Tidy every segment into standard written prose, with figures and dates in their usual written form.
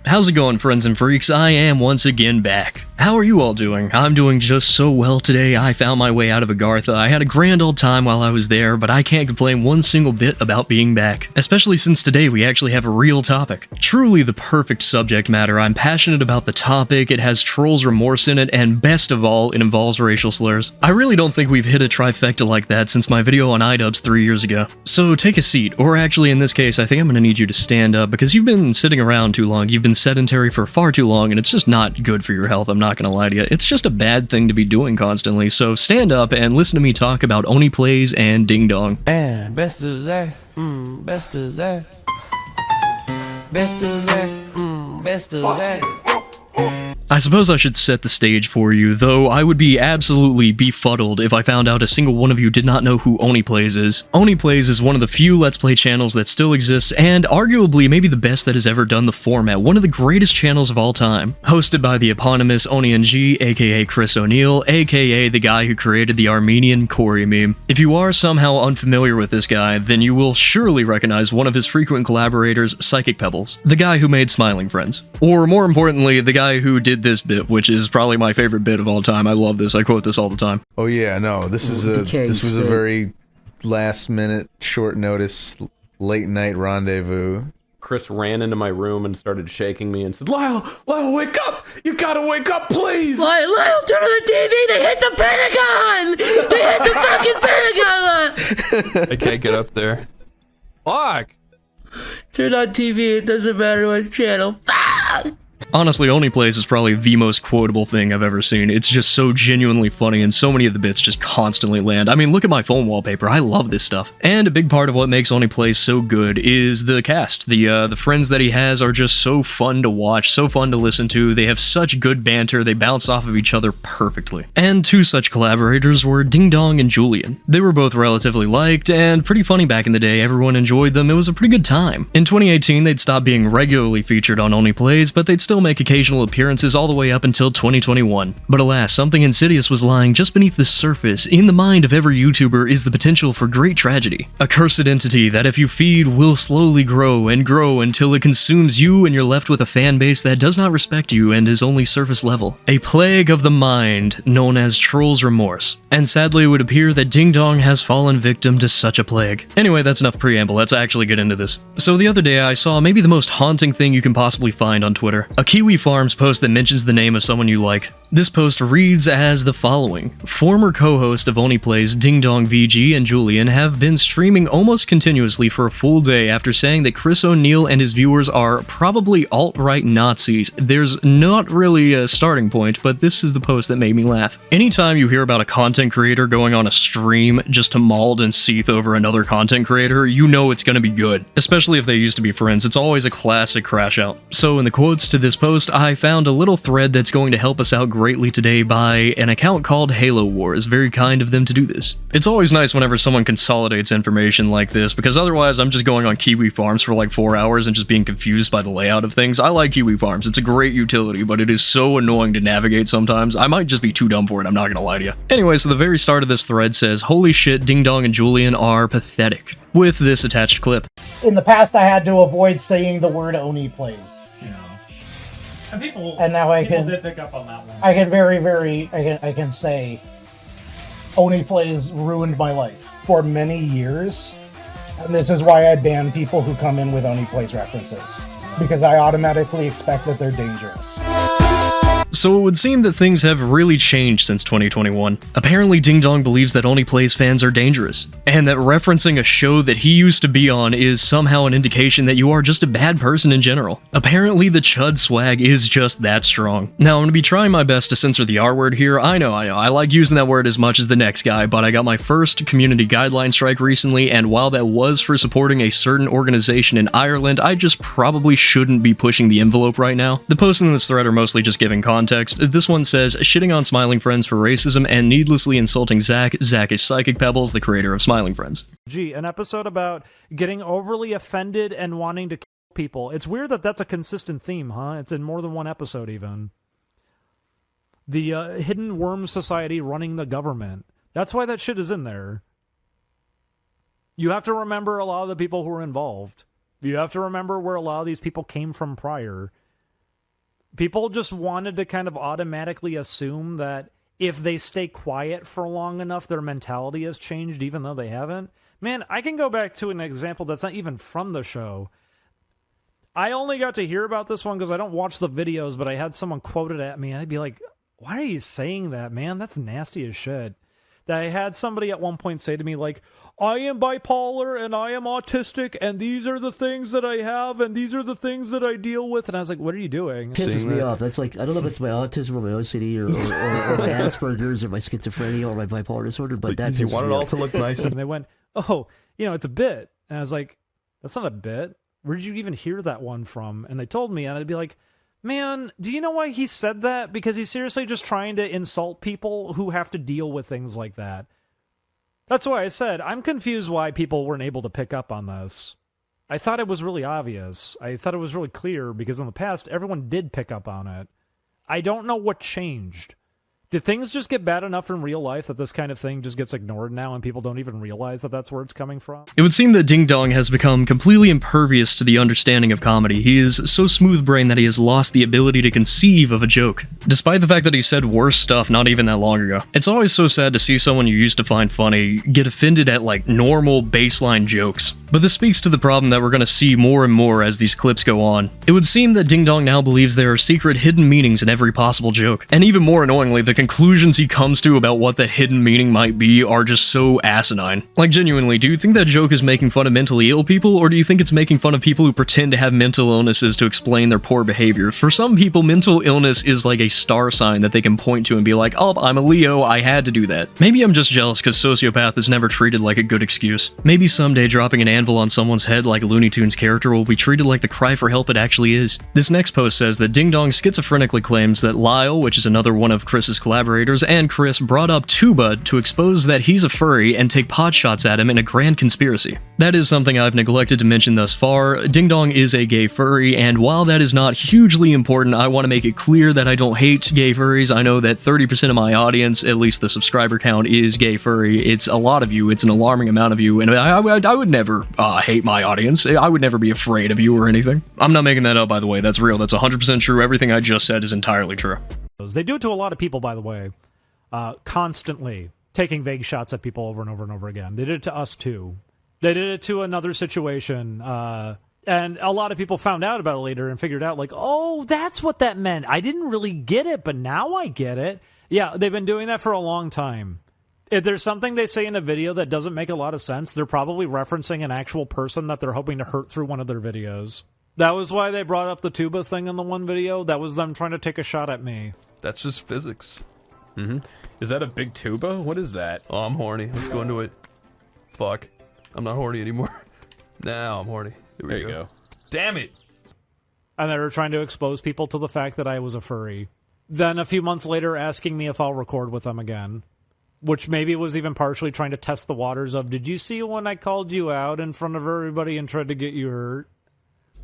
How's it going, friends and freaks? I am once again back. How are you all doing? I'm doing just so well today. I found my way out of Agartha. I had a grand old time while I was there, but I can't complain one single bit about being back. Especially since today we actually have a real topic. Truly the perfect subject matter. I'm passionate about the topic, it has trolls' remorse in it, and best of all, it involves racial slurs. I really don't think we've hit a trifecta like that since my video on iDubbbz 3 years ago. So take a seat, or actually in this case, I think I'm gonna need you to stand up because you've been sitting around too long. You've been sedentary for far too long, and it's just not good for your health, I'm not gonna lie to you. It's just a bad thing to be doing constantly, so stand up and listen to me talk about Oneyplays and Ding Dong. And best of that, best of that, best of that, best of that. I suppose I should set the stage for you, though I would be absolutely befuddled if I found out a single one of you did not know who Oneyplays is. Oneyplays is one of the few Let's Play channels that still exists, and arguably maybe the best that has ever done the format, one of the greatest channels of all time. Hosted by the eponymous OneyNG, aka Chris O'Neill, aka the guy who created the Armenian Corey meme. If you are somehow unfamiliar with this guy, then you will surely recognize one of his frequent collaborators, Psychic Pebbles, the guy who made Smiling Friends. Or more importantly, the guy who did this bit, which is probably my favorite bit of all time. I love this. I quote this all the time. Oh yeah, no, this was a very last minute, short notice, late night rendezvous. Chris ran into my room and started shaking me and said, Lyle, wake up! You gotta wake up, please! Lyle, turn on the TV! They hit the Pentagon! They hit the fucking Pentagon! I can't get up there. Fuck! Turn on TV, it doesn't matter what channel. Fuck! Honestly, Oneyplays is probably the most quotable thing I've ever seen. It's just so genuinely funny, and so many of the bits just constantly land. I mean, look at my phone wallpaper. I love this stuff. And a big part of what makes Oneyplays so good is the cast. The friends that he has are just so fun to watch, so fun to listen to. They have such good banter. They bounce off of each other perfectly. And two such collaborators were Ding Dong and Julian. They were both relatively liked and pretty funny back in the day. Everyone enjoyed them. It was a pretty good time. In 2018, they'd stopped being regularly featured on Oneyplays, but they'd still make occasional appearances all the way up until 2021. But alas, something insidious was lying just beneath the surface. In the mind of every YouTuber is the potential for great tragedy. A cursed entity that if you feed will slowly grow and grow until it consumes you and you're left with a fan base that does not respect you and is only surface level. A plague of the mind known as trolls' remorse. And sadly it would appear that Ding Dong has fallen victim to such a plague. Anyway, that's enough preamble, let's actually get into this. So the other day I saw maybe the most haunting thing you can possibly find on Twitter. A Kiwi Farms post that mentions the name of someone you like. This post reads as the following. Former co-host of Oneyplays, Ding Dong VG and Julian have been streaming almost continuously for a full day after saying that Chris O'Neill and his viewers are probably alt-right Nazis. There's not really a starting point, but this is the post that made me laugh. Anytime you hear about a content creator going on a stream just to maul and seethe over another content creator, you know it's gonna be good. Especially if they used to be friends, it's always a classic crash out. So in the quotes to this post, I found a little thread that's going to help us out greatly today by an account called Halo Wars. Very kind of them to do this. It's always nice whenever someone consolidates information like this, because otherwise I'm just going on Kiwi Farms for like 4 hours and just being confused by the layout of things. I like Kiwi Farms, it's a great utility, but it is so annoying to navigate sometimes. I might just be too dumb for it, I'm not gonna lie to you. Anyway, so the very start of this thread says, "Holy shit, Ding Dong and Julian are pathetic," with this attached clip. In the past I had to avoid saying the word Oneyplays. And now I can did pick up on that one. I can say Oneyplays ruined my life for many years. And this is why I ban people who come in with Oneyplays references. Because I automatically expect that they're dangerous. So it would seem that things have really changed since 2021. Apparently Ding Dong believes that Oneyplays fans are dangerous, and that referencing a show that he used to be on is somehow an indication that you are just a bad person in general. Apparently the chud swag is just that strong. Now I'm gonna be trying my best to censor the R word here. I know, I like using that word as much as the next guy, but I got my first community guideline strike recently, and while that was for supporting a certain organization in Ireland, I just probably shouldn't be pushing the envelope right now. The posts in this thread are mostly just giving context. This one says, "Shitting on Smiling Friends for racism and needlessly insulting Zach. Zach is Psychic Pebbles, the creator of Smiling Friends." An episode about getting overly offended and wanting to kill people. It's weird that that's a consistent theme, huh? It's in more than one episode, even. The Hidden Worm Society running the government. That's why that shit is in there. You have to remember a lot of the people who were involved. You have to remember where a lot of these people came from prior. People just wanted to kind of automatically assume that if they stay quiet for long enough, their mentality has changed, even though they haven't. Man, I can go back to an example that's not even from the show. I only got to hear about this one because I don't watch the videos, but I had someone quote it at me, and I'd be like, why are you saying that, man? That's nasty as shit. That I had somebody at one point say to me, like, I am bipolar, and I am autistic, and these are the things that I have, and these are the things that I deal with. And I was like, what are you doing? Pisses me off. That's like, I don't know if it's my autism or my OCD or my Asperger's or my schizophrenia or my bipolar disorder, but that's you want it all to look nice. And they went, oh, it's a bit. And I was like, that's not a bit. Where did you even hear that one from? And they told me, and I'd be like, man, do you know why he said that? Because he's seriously just trying to insult people who have to deal with things like that. That's why I said, I'm confused why people weren't able to pick up on this. I thought it was really obvious. I thought it was really clear, because in the past, everyone did pick up on it. I don't know what changed. Did things just get bad enough in real life that this kind of thing just gets ignored now and people don't even realize that that's where it's coming from? It would seem that Ding Dong has become completely impervious to the understanding of comedy. He is so smooth-brained that he has lost the ability to conceive of a joke, despite the fact that he said worse stuff not even that long ago. It's always so sad to see someone you used to find funny get offended at, like, normal baseline jokes. But this speaks to the problem that we're going to see more and more as these clips go on. It would seem that Ding Dong now believes there are secret hidden meanings in every possible joke. And even more annoyingly, the conclusions he comes to about what that hidden meaning might be are just so asinine. Like, genuinely, do you think that joke is making fun of mentally ill people, or do you think it's making fun of people who pretend to have mental illnesses to explain their poor behavior? For some people, mental illness is like a star sign that they can point to and be like, oh, I'm a Leo, I had to do that. Maybe I'm just jealous because sociopath is never treated like a good excuse. Maybe someday dropping an anvil on someone's head like a Looney Tunes character will be treated like the cry for help it actually is. This next post says that Ding Dong schizophrenically claims that Lyle, which is another one of Chris's collaborators, and Chris brought up Tuba to expose that he's a furry and take pot shots at him in a grand conspiracy. That is something I've neglected to mention thus far. Ding Dong is a gay furry, and while that is not hugely important, I want to make it clear that I don't hate gay furries. I know that 30% of my audience, at least the subscriber count, is gay furry. It's a lot of you, it's an alarming amount of you, and I would never hate my audience. I would never be afraid of you or anything. I'm not making that up, by the way. That's real. That's 100% true. Everything I just said is entirely true. They do it to a lot of people, by the way. Constantly taking vague shots at people over and over and over again. They did it to us too. They did it to another situation, and a lot of people found out about it later and figured out, like, oh, that's what that meant. I didn't really get it, but now I get it. Yeah, they've been doing that for a long time. If there's something they say in a video that doesn't make a lot of sense, they're probably referencing an actual person that they're hoping to hurt through one of their videos. That was why they brought up the tuba thing in the one video. That was them trying to take a shot at me. That's just physics. Mm-hmm. Is that a big tuba? What is that? Oh, I'm horny. Let's go into it. Fuck. I'm not horny anymore. Now I'm horny. There you go. Damn it. And they were trying to expose people to the fact that I was a furry. Then a few months later asking me if I'll record with them again. Which maybe was even partially trying to test the waters of, did you see when I called you out in front of everybody and tried to get you hurt?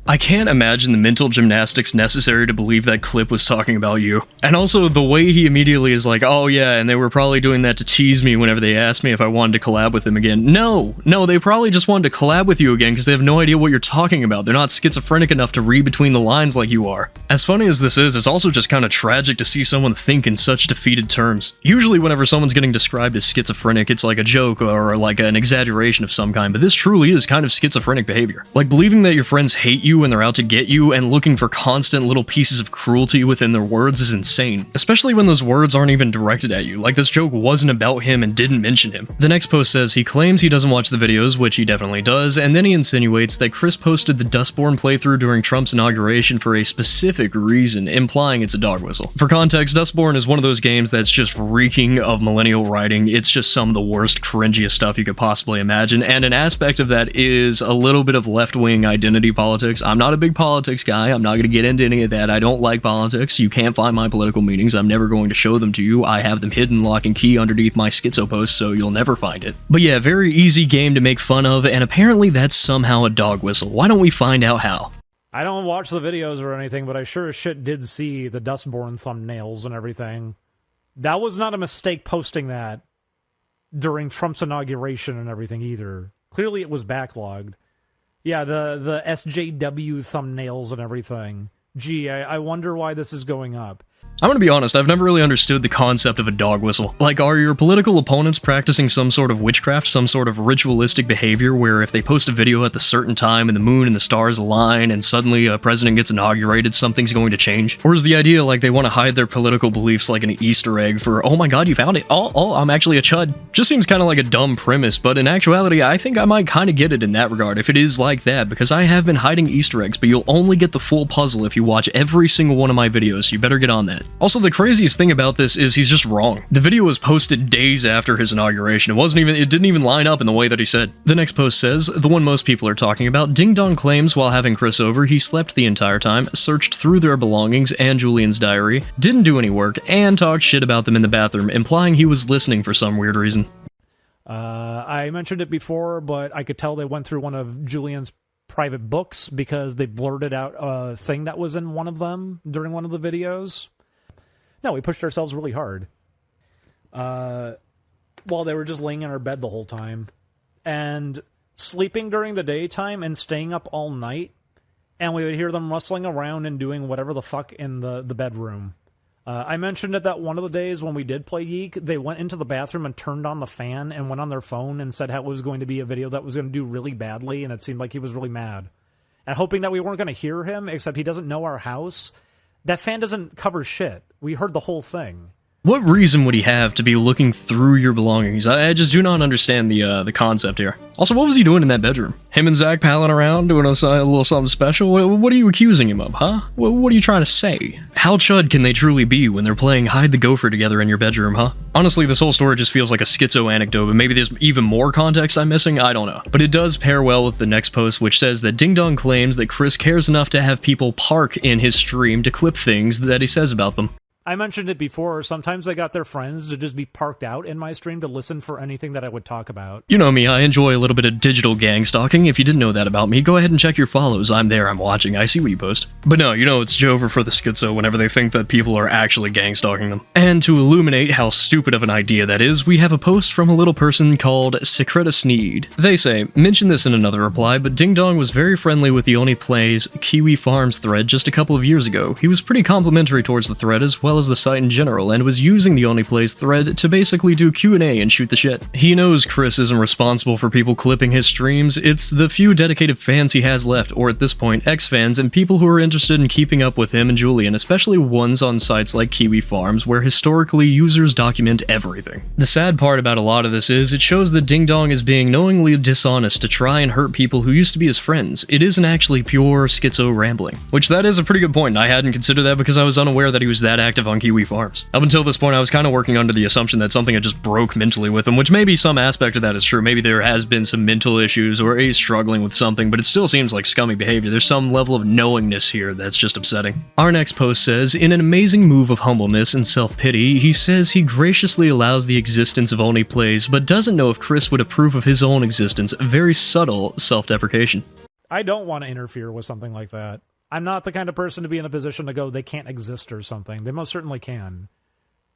I can't imagine the mental gymnastics necessary to believe that clip was talking about you. And also, the way he immediately is like, oh yeah, and they were probably doing that to tease me whenever they asked me if I wanted to collab with them again. No, they probably just wanted to collab with you again because they have no idea what you're talking about. They're not schizophrenic enough to read between the lines like you are. As funny as this is, it's also just kind of tragic to see someone think in such defeated terms. Usually whenever someone's getting described as schizophrenic, it's like a joke or like an exaggeration of some kind, but this truly is kind of schizophrenic behavior. Like believing that your friends hate you and they're out to get you and looking for constant little pieces of cruelty within their words is insane. Especially when those words aren't even directed at you, like this joke wasn't about him and didn't mention him. The next post says he claims he doesn't watch the videos, which he definitely does, and then he insinuates that Chris posted the Dustborn playthrough during Trump's inauguration for a specific reason, implying it's a dog whistle. For context, Dustborn is one of those games that's just reeking of millennial writing. It's just some of the worst, cringiest stuff you could possibly imagine, and an aspect of that is a little bit of left-wing identity politics. I'm not a big politics guy. I'm not going to get into any of that. I don't like politics. You can't find my political meanings. I'm never going to show them to you. I have them hidden lock and key underneath my schizo post, so you'll never find it. But yeah, very easy game to make fun of, and apparently that's somehow a dog whistle. Why don't we find out how? I don't watch the videos or anything, but I sure as shit did see the Dustborn thumbnails and everything. That was not a mistake posting that during Trump's inauguration and everything either. Clearly it was backlogged. Yeah, the SJW thumbnails and everything. Gee, I wonder why this is going up. I'm gonna be honest, I've never really understood the concept of a dog whistle. Like, are your political opponents practicing some sort of witchcraft, some sort of ritualistic behavior where if they post a video at the certain time and the moon and the stars align and suddenly a president gets inaugurated, something's going to change? Or is the idea like they want to hide their political beliefs like an Easter egg for, oh my god, you found it, oh, I'm actually a chud? Just seems kind of like a dumb premise, but in actuality, I think I might kind of get it in that regard if it is like that, because I have been hiding Easter eggs, but you'll only get the full puzzle if you watch every single one of my videos, so you better get on that. Also, the craziest thing about this is he's just wrong. The video was posted days after his inauguration. It didn't even line up in the way that he said. The next post says, the one most people are talking about, Ding Dong claims while having Chris over, he slept the entire time, searched through their belongings and Julian's diary, didn't do any work, and talked shit about them in the bathroom, implying he was listening for some weird reason. I mentioned it before, but I could tell they went through one of Julian's private books because they blurted out a thing that was in one of them during one of the videos. No, we pushed ourselves really hard. While they were just laying in our bed the whole time. And sleeping during the daytime and staying up all night. And we would hear them rustling around and doing whatever the fuck in the bedroom. I mentioned it that one of the days when we did play Yeek, they went into the bathroom and turned on the fan and went on their phone and said how it was going to be a video that was going to do really badly, and it seemed like he was really mad. And hoping that we weren't going to hear him, except he doesn't know our house. That fan doesn't cover shit. We heard the whole thing. What reason would he have to be looking through your belongings? I just do not understand the concept here. Also, what was he doing in that bedroom? Him and Zach palling around, doing a little something special? What are you accusing him of, huh? What are you trying to say? How chud can they truly be when they're playing hide the gopher together in your bedroom, huh? Honestly, this whole story just feels like a schizo anecdote, but maybe there's even more context I'm missing, I don't know. But it does pair well with the next post, which says that Ding Dong claims that Chris cares enough to have people park in his stream to clip things that he says about them. I mentioned it before, sometimes they got their friends to just be parked out in my stream to listen for anything that I would talk about. You know me, I enjoy a little bit of digital gang stalking. If you didn't know that about me, go ahead and check your follows. I'm there, I'm watching, I see what you post. But no, it's Jover for the schizo whenever they think that people are actually gang stalking them. And to illuminate how stupid of an idea that is, we have a post from a little person called Secreta Sneed. They say, mention this in another reply, but Ding Dong was very friendly with the Oneyplays Kiwi Farms thread just a couple of years ago. He was pretty complimentary towards the thread as well as the site in general, and was using the Oneyplays thread to basically do Q&A and shoot the shit. He knows Chris isn't responsible for people clipping his streams, it's the few dedicated fans he has left, or at this point, ex-fans, and people who are interested in keeping up with him and Julian, especially ones on sites like Kiwi Farms, where historically users document everything. The sad part about a lot of this is, it shows that Ding Dong is being knowingly dishonest to try and hurt people who used to be his friends. It isn't actually pure schizo rambling. Which that is a pretty good point, and I hadn't considered that because I was unaware that he was that active on Kiwi Farms. Up until this point, I was kind of working under the assumption that something had just broke mentally with him, which maybe some aspect of that is true. Maybe there has been some mental issues, or he's struggling with something, but it still seems like scummy behavior. There's some level of knowingness here that's just upsetting. Our next post says, in an amazing move of humbleness and self-pity, he says he graciously allows the existence of Oneyplays, but doesn't know if Chris would approve of his own existence. Very subtle self-deprecation. I don't want to interfere with something like that. I'm not the kind of person to be in a position to go, they can't exist or something. They most certainly can.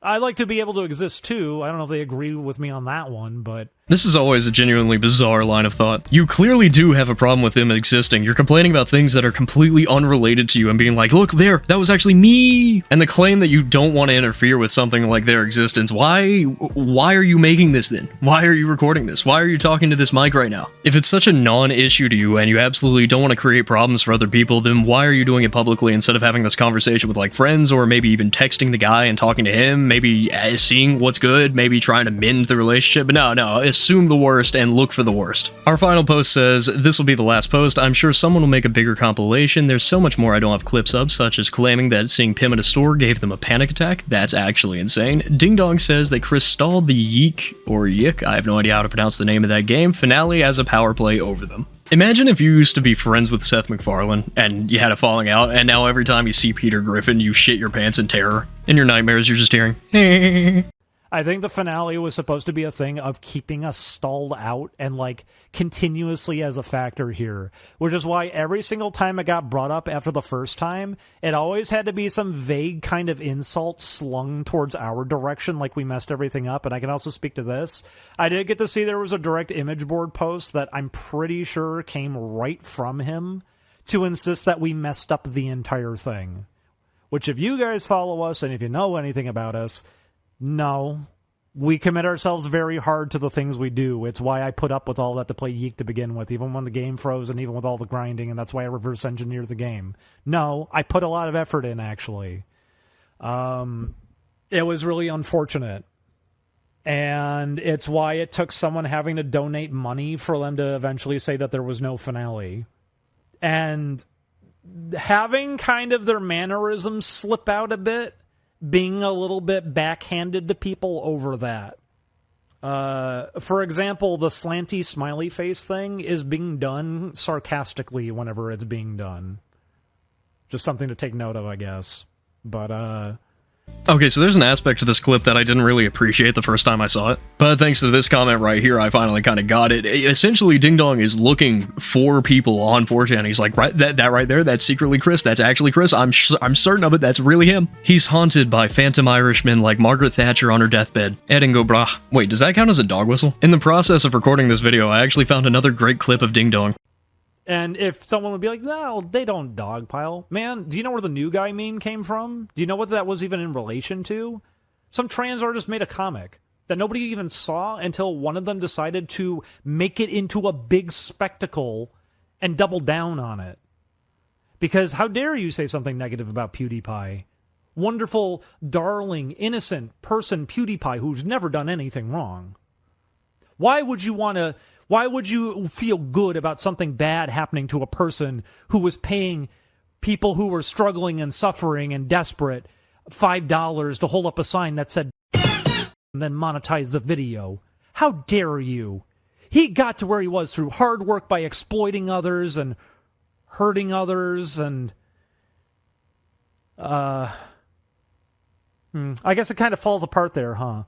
I like to be able to exist too. I don't know if they agree with me on that one, but... This is always a genuinely bizarre line of thought. You clearly do have a problem with him existing. You're complaining about things that are completely unrelated to you and being like, look there, that was actually me! And the claim that you don't want to interfere with something like their existence, why are you making this then? Why are you recording this? Why are you talking to this mic right now? If it's such a non-issue to you and you absolutely don't want to create problems for other people, then why are you doing it publicly instead of having this conversation with like friends, or maybe even texting the guy and talking to him, maybe seeing what's good, maybe trying to mend the relationship? But no, assume the worst and look for the worst. Our final post says, this will be the last post. I'm sure someone will make a bigger compilation. There's so much more I don't have clips of, such as claiming that seeing Pim at a store gave them a panic attack. That's actually insane. Ding Dong says that Chris stalled the Yeek, or Yik, I have no idea how to pronounce the name of that game, finale as a power play over them. Imagine if you used to be friends with Seth MacFarlane, and you had a falling out, and now every time you see Peter Griffin, you shit your pants in terror. In your nightmares, you're just hearing, hey. I think the finale was supposed to be a thing of keeping us stalled out and, like, continuously as a factor here, which is why every single time it got brought up after the first time, it always had to be some vague kind of insult slung towards our direction, like we messed everything up. And I can also speak to this. I did get to see there was a direct image board post that I'm pretty sure came right from him to insist that we messed up the entire thing. Which, if you guys follow us and if you know anything about us, no, we commit ourselves very hard to the things we do. It's why I put up with all that to play Yeek to begin with, even when the game froze and even with all the grinding, and that's why I reverse engineered the game. No, I put a lot of effort in, actually. It was really unfortunate. And it's why it took someone having to donate money for them to eventually say that there was no finale. And having kind of their mannerisms slip out a bit, being a little bit backhanded to people over that. For example, the slanty smiley face thing is being done sarcastically whenever it's being done. Just something to take note of, I guess. But, Okay, so there's an aspect to this clip that I didn't really appreciate the first time I saw it, but thanks to this comment right here, I finally kind of got it. Essentially, Ding Dong is looking for people on 4chan. He's like, right, that right there, that's secretly Chris. That's actually Chris. I'm certain of it. That's really him. He's haunted by phantom Irishmen like Margaret Thatcher on her deathbed. Edingo brah. Wait, does that count as a dog whistle? In the process of recording this video, I actually found another great clip of Ding Dong. and if someone would be like, no, they don't dogpile. Man, do you know where the new guy meme came from? Do you know what that was even in relation to? Some trans artist made a comic that nobody even saw until one of them decided to make it into a big spectacle and double down on it. Because how dare you say something negative about PewDiePie? Wonderful, darling, innocent person PewDiePie who's never done anything wrong. Why would you feel good about something bad happening to a person who was paying people who were struggling and suffering and desperate $5 to hold up a sign that said and then monetize the video? How dare you? He got to where he was through hard work by exploiting others and hurting others and I guess it kind of falls apart there, huh?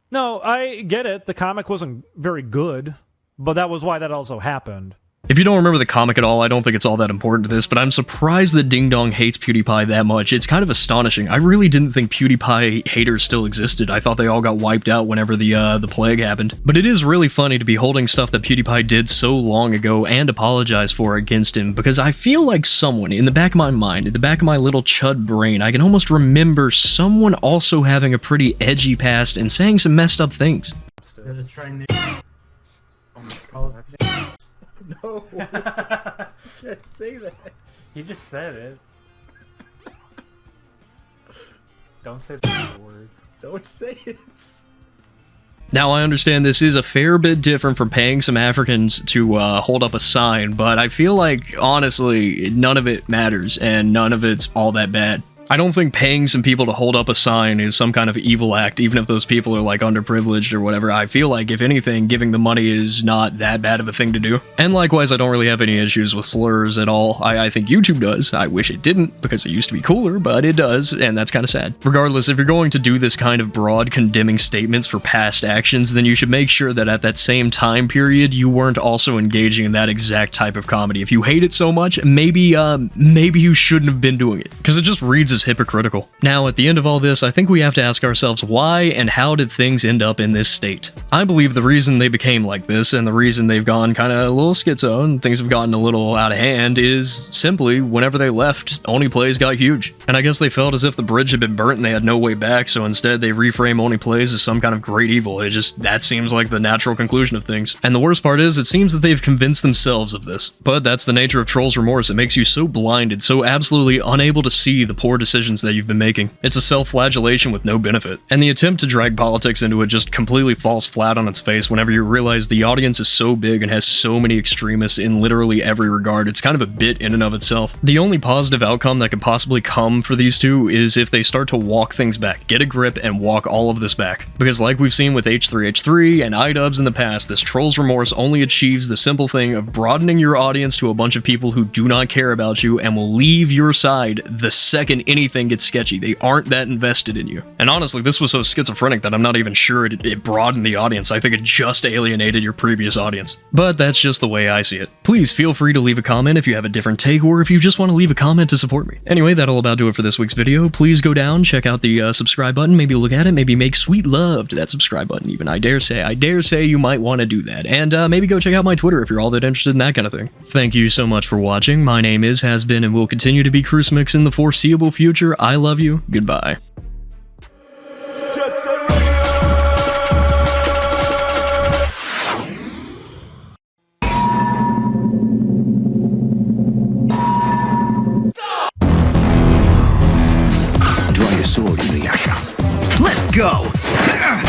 No, I get it. The comic wasn't very good, but that was why that also happened. If you don't remember the comic at all, I don't think it's all that important to this, but I'm surprised that Ding Dong hates PewDiePie that much. It's kind of astonishing. I really didn't think PewDiePie haters still existed. I thought they all got wiped out whenever the plague happened. But it is really funny to be holding stuff that PewDiePie did so long ago and apologize for against him, because I feel like someone, in the back of my mind, in the back of my little chud brain, I can almost remember someone also having a pretty edgy past and saying some messed up things. No, you can't say that. You just said it. Don't say the word. Don't say it. Now, I understand this is a fair bit different from paying some Africans to hold up a sign, but I feel like, honestly, none of it matters, and none of it's all that bad. I don't think paying some people to hold up a sign is some kind of evil act, even if those people are, like, underprivileged or whatever. I feel like, if anything, giving the money is not that bad of a thing to do. And likewise, I don't really have any issues with slurs at all. I think YouTube does. I wish it didn't, because it used to be cooler, but it does, and that's kind of sad. Regardless, if you're going to do this kind of broad condemning statements for past actions, then you should make sure that at that same time period, you weren't also engaging in that exact type of comedy. If you hate it so much, maybe you shouldn't have been doing it, because it just reads as hypocritical. Now, at the end of all this, I think we have to ask ourselves why and how did things end up in this state? I believe the reason they became like this and the reason they've gone kind of a little schizo and things have gotten a little out of hand is simply whenever they left, Oneyplays got huge. And I guess they felt as if the bridge had been burnt and they had no way back, so instead they reframe Oneyplays as some kind of great evil. That seems like the natural conclusion of things. And the worst part is, it seems that they've convinced themselves of this. But that's the nature of Troll's remorse. It makes you so blinded, so absolutely unable to see the poor decisions that you've been making. It's a self-flagellation with no benefit. And the attempt to drag politics into it just completely falls flat on its face whenever you realize the audience is so big and has so many extremists in literally every regard. It's kind of a bit in and of itself. The only positive outcome that could possibly come for these two is if they start to walk things back, get a grip, and walk all of this back. Because like we've seen with H3H3 and iDubbbz in the past, this Troll's remorse only achieves the simple thing of broadening your audience to a bunch of people who do not care about you and will leave your side the second any anything gets sketchy. They aren't that invested in you. And honestly, this was so schizophrenic that I'm not even sure it broadened the audience. I think it just alienated your previous audience. But that's just the way I see it. Please feel free to leave a comment if you have a different take, or if you just want to leave a comment to support me. Anyway, that'll about do it for this week's video. Please go down, check out the subscribe button, maybe look at it, maybe make sweet love to that subscribe button even. I dare say you might want to do that. And maybe go check out my Twitter if you're all that interested in that kind of thing. Thank you so much for watching. My name is, has been, and will continue to be Crucifix in the foreseeable future. I love you. Goodbye. Draw your sword, Inuyasha. Let's go!